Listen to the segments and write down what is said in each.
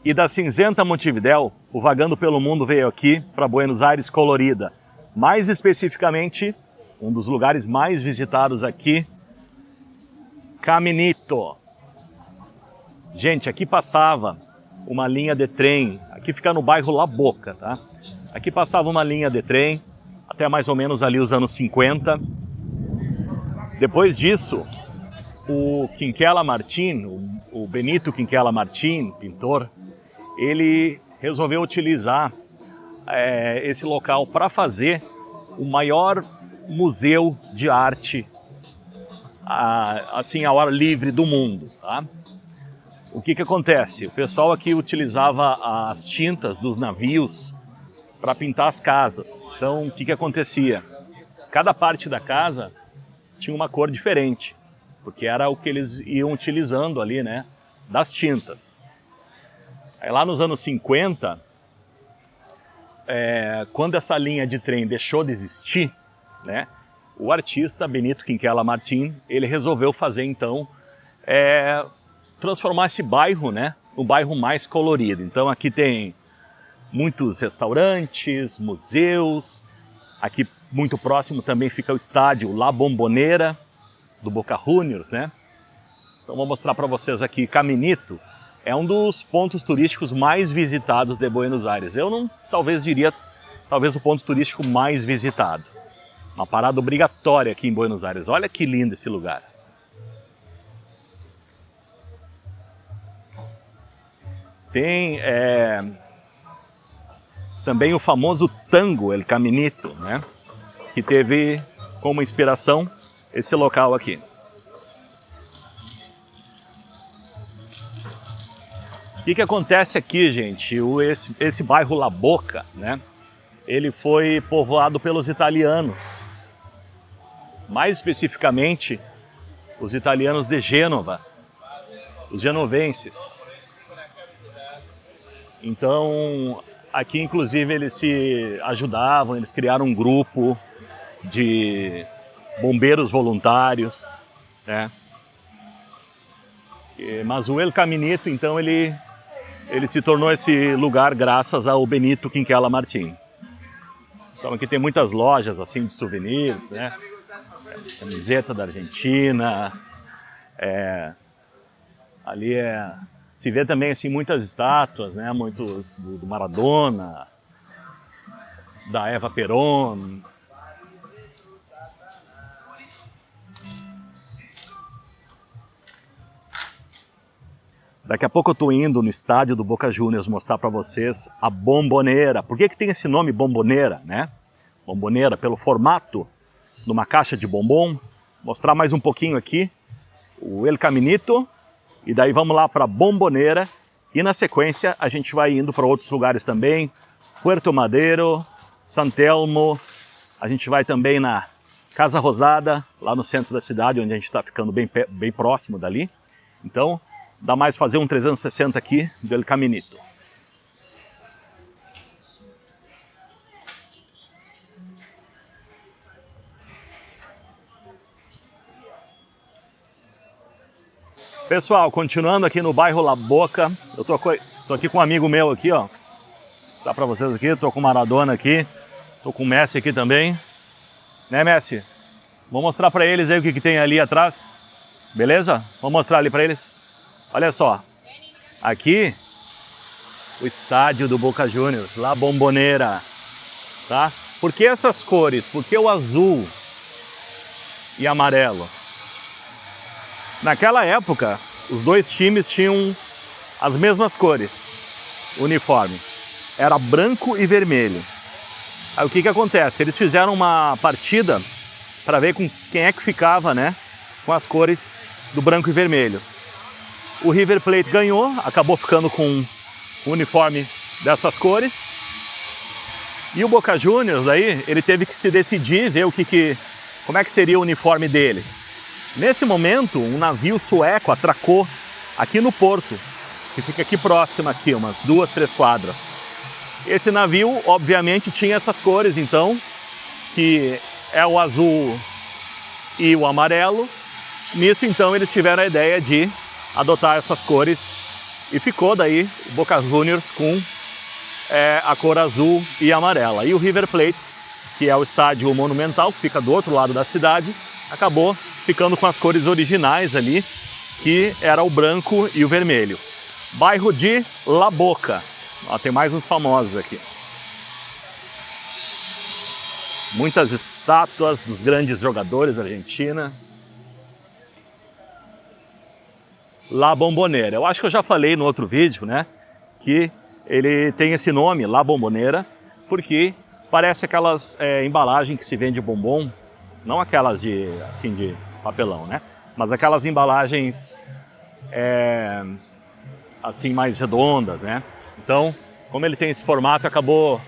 E da cinzenta Montevidéu, o Vagando pelo Mundo veio aqui para Buenos Aires colorida. Mais especificamente, um dos lugares mais visitados aqui, Caminito. Gente, aqui passava uma linha de trem, aqui fica no bairro La Boca, tá? Aqui passava uma linha de trem, até mais ou menos ali os anos 50. Depois disso, o Quinquela Martín, o Benito Quinquela Martín, pintor, ele resolveu utilizar esse local para fazer o maior museu de arte assim ao ar livre do mundo, tá? O que acontece? O pessoal aqui utilizava as tintas dos navios para pintar as casas. Então, o que acontecia? Cada parte da casa tinha uma cor diferente, porque era o que eles iam utilizando ali, né, das tintas. Aí lá nos anos 50, quando essa linha de trem deixou de existir, né, o artista Benito Quinquela Martín, ele resolveu fazer então, transformar esse bairro, né, um bairro mais colorido. Então aqui tem muitos restaurantes, museus, aqui muito próximo também fica o estádio La Bombonera, do Boca Juniors, né? Então vou mostrar para vocês aqui, Caminito é um dos pontos turísticos mais visitados de Buenos Aires. Eu não, talvez diria, talvez o ponto turístico mais visitado. Uma parada obrigatória aqui em Buenos Aires. Olha que lindo esse lugar. Tem também o famoso tango El Caminito, né? Que teve como inspiração esse local aqui. O que acontece aqui, gente? Esse bairro La Boca, né? Ele foi povoado pelos italianos. Mais especificamente, os italianos de Gênova, os genovenses. Então, aqui inclusive eles se ajudavam, eles criaram um grupo de bombeiros voluntários, né? Mas o El Caminito, então, ele se tornou esse lugar graças ao Benito Quinquela Martín. Então aqui tem muitas lojas assim de souvenirs, né? Camiseta da Argentina, ali se vê também assim muitas estátuas, né? Muitos do Maradona, da Eva Perón. Daqui a pouco eu tô indo no estádio do Boca Juniors mostrar para vocês a Bombonera. Por que tem esse nome Bombonera, né? Bombonera pelo formato de uma caixa de bombom. Mostrar mais um pouquinho aqui o El Caminito e daí vamos lá para Bombonera e na sequência a gente vai indo para outros lugares também. Puerto Madero, San Telmo, a gente vai também na Casa Rosada, lá no centro da cidade, onde a gente está ficando bem próximo dali. Então, dá mais fazer um 360 aqui do El Caminito. Pessoal, continuando aqui no bairro La Boca, eu tô aqui com um amigo meu aqui, ó. Vou mostrar pra vocês aqui, tô com o Maradona aqui, tô com o Messi aqui também. Né, Messi? Vou mostrar pra eles aí o que tem ali atrás, beleza? Vou mostrar ali pra eles. Olha só, aqui o estádio do Boca Juniors, La Bombonera, tá? Por que essas cores? Por que o azul e amarelo? Naquela época, os dois times tinham as mesmas cores, uniforme. Era branco e vermelho. Aí o que acontece? Eles fizeram uma partida para ver com quem é que ficava, né, com as cores do branco e vermelho. O River Plate ganhou, acabou ficando com o uniforme dessas cores. E o Boca Juniors, aí, ele teve que se decidir, ver como é que seria o uniforme dele. Nesse momento, um navio sueco atracou aqui no porto, que fica aqui próximo, aqui, umas 2, 3 quadras. Esse navio, obviamente, tinha essas cores, então, que é o azul e o amarelo. Nisso, então, eles tiveram a ideia de adotar essas cores E ficou daí o Boca Juniors com a cor azul e amarela. E o River Plate, que é o estádio monumental, que fica do outro lado da cidade, acabou ficando com as cores originais ali, que era o branco e o vermelho. Bairro de La Boca. Ó, tem mais uns famosos aqui. Muitas estátuas dos grandes jogadores da Argentina. La Bombonera. Eu acho que eu já falei no outro vídeo, né, que ele tem esse nome, La Bombonera, porque parece aquelas embalagens que se vende bombom, não aquelas de, assim, de papelão, né, mas aquelas embalagens assim mais redondas, né. Então, como ele tem esse formato, acabou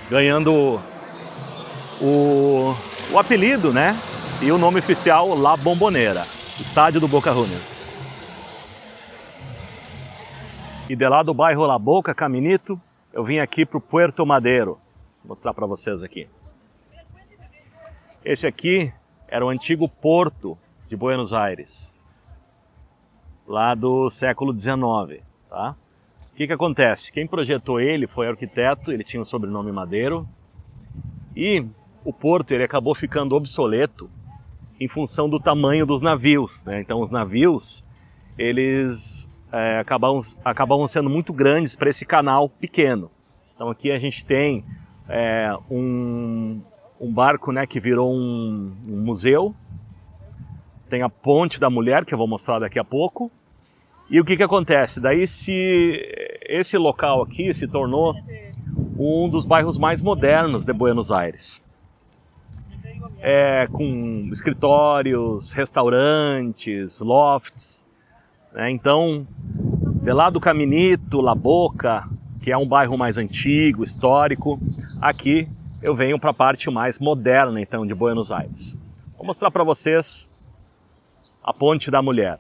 ganhando o apelido, né, e o nome oficial La Bombonera, estádio do Boca Juniors. E de lá do bairro La Boca, Caminito, eu vim aqui para o Puerto Madero. Vou mostrar para vocês aqui. Esse aqui era o antigo porto de Buenos Aires, lá do século XIX, tá? O que acontece? Quem projetou ele foi arquiteto, ele tinha o sobrenome Madeiro, e o porto ele acabou ficando obsoleto em função do tamanho dos navios, né? Então os navios, eles acabavam sendo muito grandes para esse canal pequeno. Então aqui a gente tem um barco, né, que virou um museu, tem a Ponte da Mulher, que eu vou mostrar daqui a pouco. E o que acontece? Daí esse local aqui se tornou um dos bairros mais modernos de Buenos Aires. Com escritórios, restaurantes, lofts, né? Então, de lá do Caminito, La Boca, que é um bairro mais antigo, histórico, aqui eu venho para a parte mais moderna, então, de Buenos Aires. Vou mostrar para vocês a Ponte da Mulher.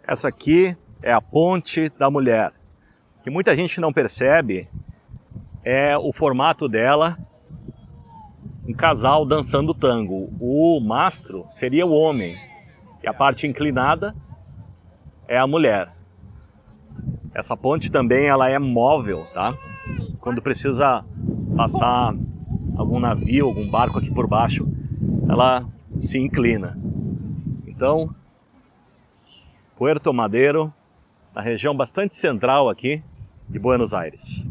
Essa aqui é a Ponte da Mulher, que muita gente não percebe, é o formato dela, um casal dançando tango. O mastro seria o homem, e a parte inclinada é a mulher. Essa ponte também ela é móvel, tá? Quando precisa passar algum navio, algum barco aqui por baixo, ela se inclina. Então, Puerto Madero, na região bastante central aqui de Buenos Aires.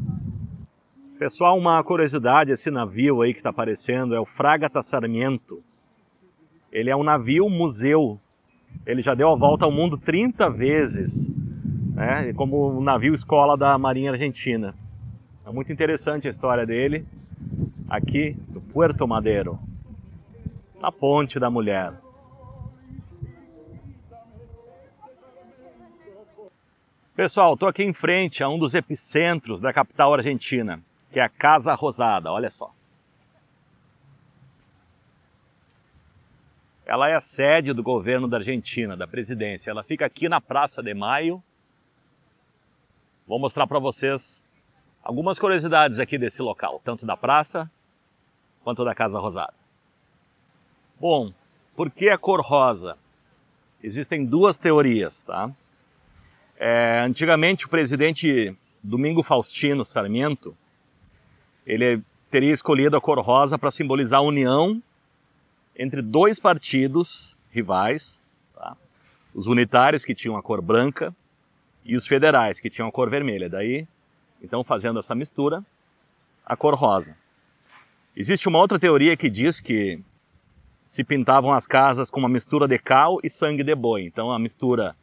Pessoal, uma curiosidade, esse navio aí que está aparecendo é o Fragata Sarmiento. Ele é um navio museu. Ele já deu a volta ao mundo 30 vezes, né, como um navio escola da Marinha Argentina. É muito interessante a história dele, aqui no Puerto Madero, na Ponte da Mulher. Pessoal, estou aqui em frente a um dos epicentros da capital argentina, que é a Casa Rosada, olha só. Ela é a sede do governo da Argentina, da presidência. Ela fica aqui na Praça de Maio. Vou mostrar para vocês algumas curiosidades aqui desse local, tanto da praça quanto da Casa Rosada. Bom, por que a cor rosa? Existem duas teorias, tá? Antigamente o presidente Domingo Faustino Sarmiento, ele teria escolhido a cor rosa para simbolizar a união entre dois partidos rivais, tá? Os unitários, que tinham a cor branca, e os federais, que tinham a cor vermelha. Daí, então, fazendo essa mistura, a cor rosa. Existe uma outra teoria que diz que se pintavam as casas com uma mistura de cal e sangue de boi. Então, a mistura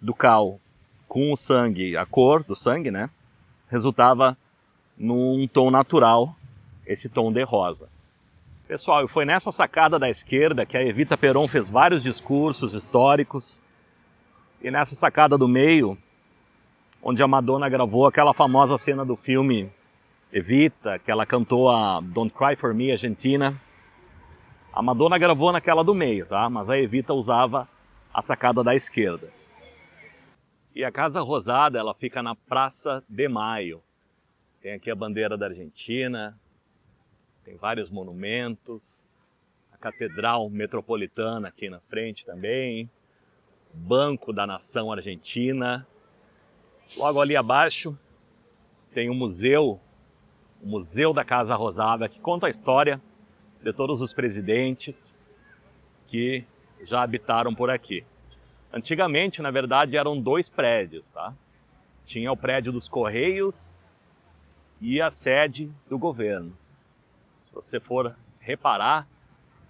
do cal com o sangue, a cor do sangue, né, resultava num tom natural, esse tom de rosa. Pessoal, e foi nessa sacada da esquerda que a Evita Peron fez vários discursos históricos, e nessa sacada do meio, onde a Madonna gravou aquela famosa cena do filme Evita, que ela cantou a Don't Cry For Me, Argentina. A Madonna gravou naquela do meio, tá? Mas a Evita usava a sacada da esquerda. E a Casa Rosada, ela fica na Praça de Maio. Tem aqui a bandeira da Argentina, tem vários monumentos, a Catedral Metropolitana aqui na frente também, Banco da Nação Argentina. Logo ali abaixo tem o Museu da Casa Rosada, que conta a história de todos os presidentes que já habitaram por aqui. Antigamente, na verdade, eram 2 prédios, tá? Tinha o prédio dos Correios e a sede do governo. Se você for reparar,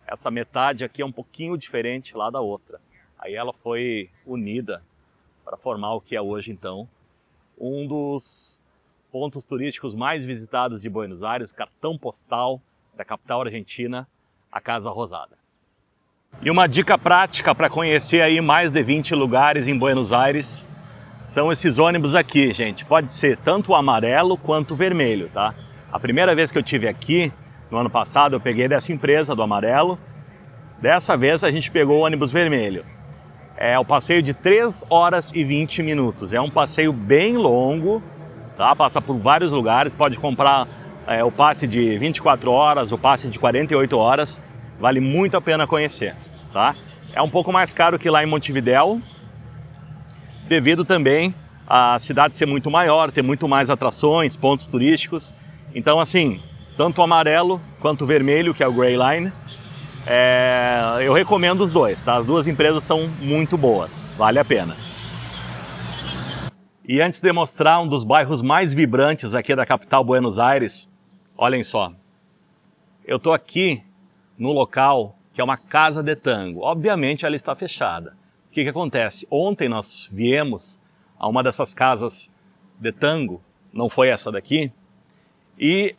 essa metade aqui é um pouquinho diferente lá da outra. Aí ela foi unida para formar o que é hoje, então, um dos pontos turísticos mais visitados de Buenos Aires, cartão postal da capital argentina, a Casa Rosada. E uma dica prática para conhecer aí mais de 20 lugares em Buenos Aires são esses ônibus aqui, gente. Pode ser tanto o amarelo quanto o vermelho, tá? A primeira vez que eu estive aqui, no ano passado, eu peguei dessa empresa, do amarelo. Dessa vez a gente pegou o ônibus vermelho. É o passeio de 3 horas e 20 minutos. É um passeio bem longo, tá? Passa por vários lugares. Pode comprar o passe de 24 horas, o passe de 48 horas. Vale muito a pena conhecer, tá? É um pouco mais caro que lá em Montevidéu, devido também à cidade ser muito maior, ter muito mais atrações, pontos turísticos. Então, assim, tanto o amarelo quanto o vermelho, que é o Grey Line, eu recomendo os dois, tá? As duas empresas são muito boas, vale a pena. E antes de mostrar um dos bairros mais vibrantes aqui da capital Buenos Aires, olhem só. Eu tô aqui no local que é uma casa de tango. Obviamente ela está fechada. O que acontece? Ontem nós viemos a uma dessas casas de tango, não foi essa daqui, e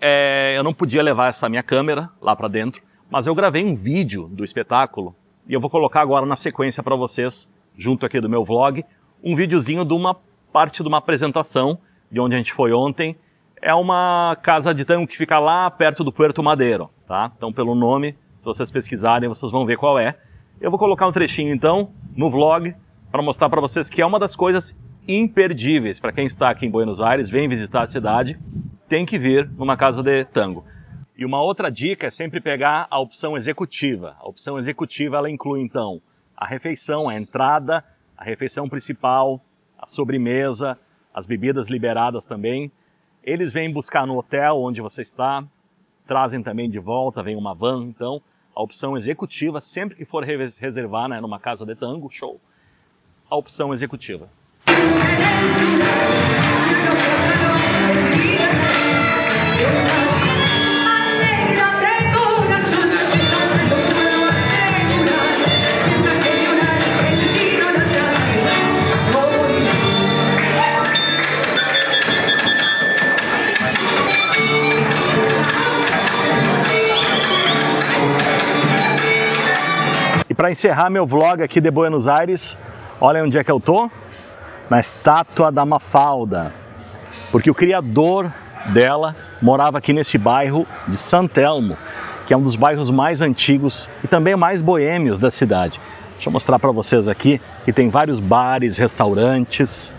eu não podia levar essa minha câmera lá para dentro, mas eu gravei um vídeo do espetáculo e eu vou colocar agora na sequência para vocês, junto aqui do meu vlog, um videozinho de uma parte de uma apresentação de onde a gente foi ontem. É uma casa de tango que fica lá perto do Puerto Madero, tá? Então pelo nome, se vocês pesquisarem, vocês vão ver qual é. Eu vou colocar um trechinho então no vlog para mostrar para vocês que é uma das coisas imperdíveis para quem está aqui em Buenos Aires, vem visitar a cidade, tem que vir numa casa de tango. E uma outra dica é sempre pegar a opção executiva. A opção executiva ela inclui então a refeição, a entrada, a refeição principal, a sobremesa, as bebidas liberadas também. Eles vêm buscar no hotel onde você está, trazem também de volta, vem uma van. Então, a opção executiva, sempre que for reservar, né, numa casa de tango, show, a opção executiva. Para encerrar meu vlog aqui de Buenos Aires, olha onde é que eu tô, na estátua da Mafalda, porque o criador dela morava aqui nesse bairro de San Telmo, que é um dos bairros mais antigos e também mais boêmios da cidade. Deixa eu mostrar para vocês aqui que tem vários bares, restaurantes,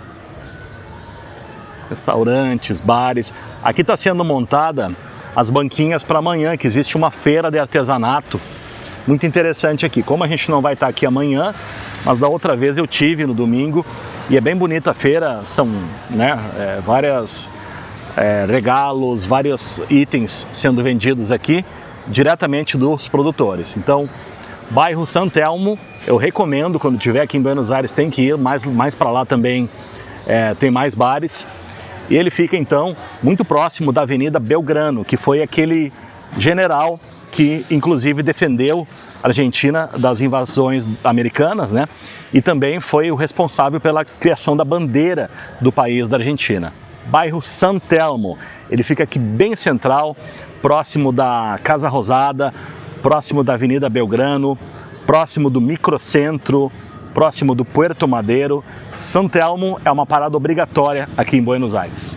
bares. Aqui está sendo montada as banquinhas para amanhã, que existe uma feira de artesanato muito interessante aqui. Como a gente não vai estar aqui amanhã, mas da outra vez eu tive no domingo e é bem bonita a feira, são vários regalos, vários itens sendo vendidos aqui diretamente dos produtores. Então, bairro San Telmo, eu recomendo, quando estiver aqui em Buenos Aires tem que ir, mais para lá também tem mais bares. E ele fica então muito próximo da Avenida Belgrano, que foi aquele general que inclusive defendeu a Argentina das invasões americanas, né? E também foi o responsável pela criação da bandeira do país da Argentina. Bairro San Telmo, ele fica aqui bem central, próximo da Casa Rosada, próximo da Avenida Belgrano, próximo do microcentro, próximo do Puerto Madero. San Telmo é uma parada obrigatória aqui em Buenos Aires.